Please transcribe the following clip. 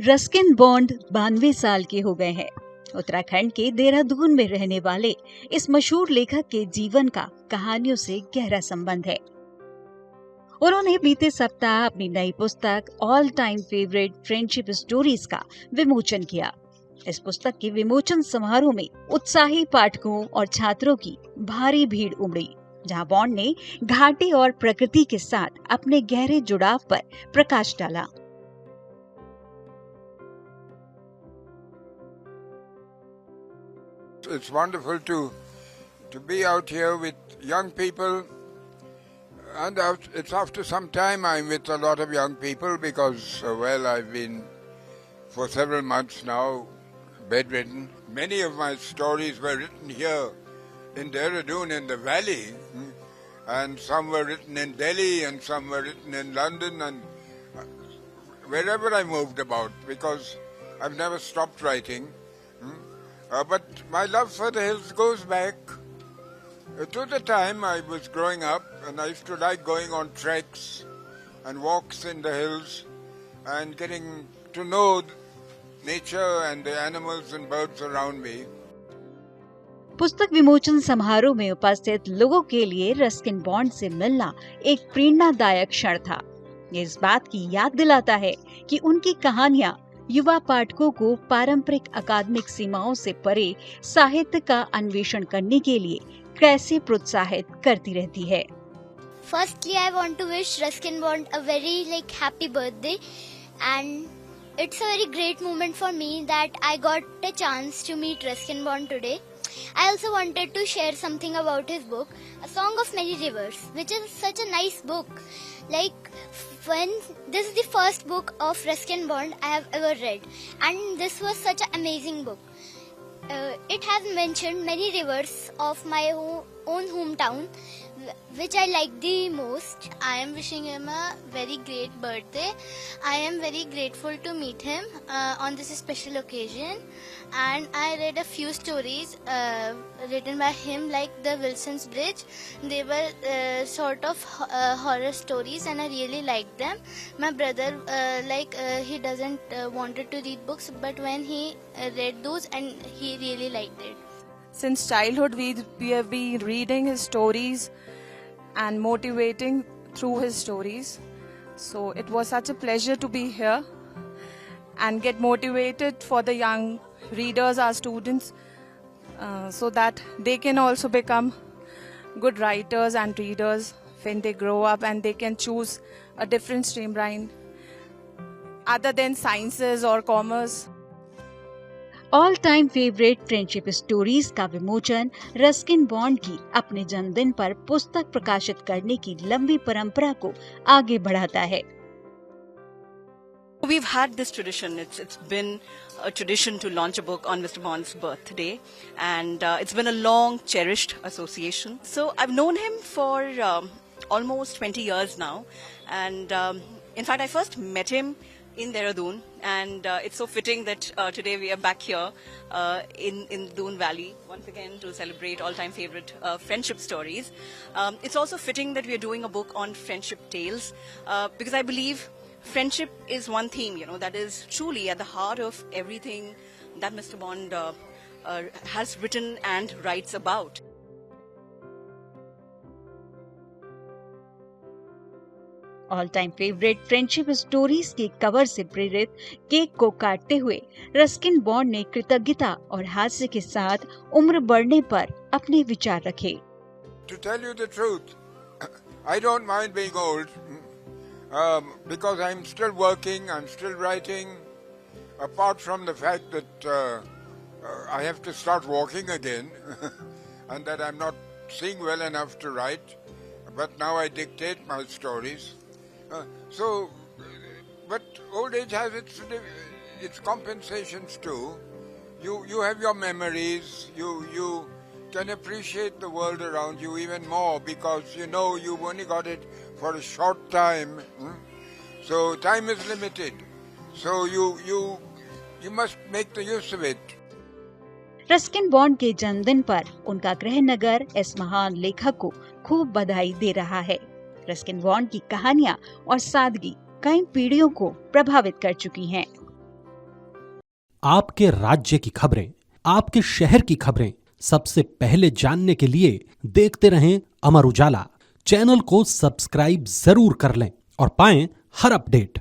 Ruskin bond 92 साल के हो गए हैं। उत्तराखंड के देहरादून में रहने वाले इस मशहूर लेखक के जीवन का कहानियों से गहरा संबंध है। उन्होंने बीते सप्ताह अपनी नई पुस्तक all time favourite friendship stories का विमोचन किया। इस पुस्तक के विमोचन समारोह में उत्साही पाठकों और छात्रों की भारी भीड़ उमड़ी, जहां बॉन्ड ने घाटी और प्रकृति के साथ अपने गहरे जुड़ाव पर प्रकाश डाला। It's wonderful to be out here with young people, and it's after some time I'm with a lot of young people because, I've been for several months now bedridden. Many of my stories were written here in Dehradun in the valley, and some were written in Delhi and some were written in London and wherever I moved about, because I've never stopped writing. But my love for the hills goes back to the time I was growing up, and I used to like going on treks and walks in the hills and getting to know nature and the animals and birds around me. पुस्तक विमोचन समारोह में उपस्थित लोगों के लिए Ruskin bond से मिलना एक प्रेरणादायक क्षण था। ये इस बात की याद दिलाता है कि उनकी कहानियां युवा पाठकों को पारंपरिक अकादमिक सीमाओं से परे साहित्य का अन्वेषण करने के लिए कैसे प्रोत्साहित करती रहती है। Firstly, I want to wish Ruskin Bond a very happy birthday, and it's a very great moment for me that I got a chance to meet Ruskin Bond today. I also wanted to share something about his book, A Song of Many Rivers, which is such a nice book. This is the first book of Ruskin Bond I have ever read, and this was such an amazing book. It has mentioned many rivers of my own hometown, which I like the most. I am wishing him a very great birthday. I am very grateful to meet him on this special occasion, and I read a few stories written by him, like The Wilson's Bridge. They were sort of horror stories, and I really liked them. My brother, he doesn't wanted to read books, but when he read those, and he really liked it. Since childhood, we have been reading his stories and motivating through his stories. So it was such a pleasure to be here and get motivated for the young readers, our students, so that they can also become good writers and readers when they grow up, and they can choose a different streamline other than sciences or commerce. All time favourite friendship stories का विमोचन Ruskin bond की अपने जन्मदिन पर पुस्तक प्रकाशित करने की लंबी परंपरा को आगे बढ़ाता है। We've had this tradition. It's been a tradition to launch a book on Mr. Bond's birthday, and it's been a long cherished association. So I've known him for almost 20 years now, and in fact I first met him in Dehradun, and it's so fitting that today we are back here in Doon Valley once again to celebrate all-time favorite friendship stories. It's also fitting that we are doing a book on friendship tales, because I believe friendship is one theme, that is truly at the heart of everything that Mr. Bond has written and writes about. All time favourite friendship stories के cover से प्रेरित cake को काटते हुए Ruskin bond ने कृतज्ञता और हास्य के साथ उम्र बढ़ने पर अपने विचार रखे। To tell you the truth, I don't mind being old, because I'm still working, I'm still writing, apart from the fact that I have to start walking again and that I'm not seeing well enough to write, but now I dictate my stories. But old age has its compensations too. You have your memories. You can appreciate the world around you even more, because you've only got it for a short time. So time is limited. So you must make the use of it. Ruskin bond के जन्मदिन पर उनका गृहनगर इस महान लेखक को खूब बधाई दे रहा है। रस्किन बॉन्ड की कहानियां और सादगी कई पीढ़ियों को प्रभावित कर चुकी हैं। आपके राज्य की खबरें, आपके शहर की खबरें सबसे पहले जानने के लिए देखते रहें अमर उजाला। चैनल को सब्सक्राइब जरूर कर लें और पाएं हर अपडेट।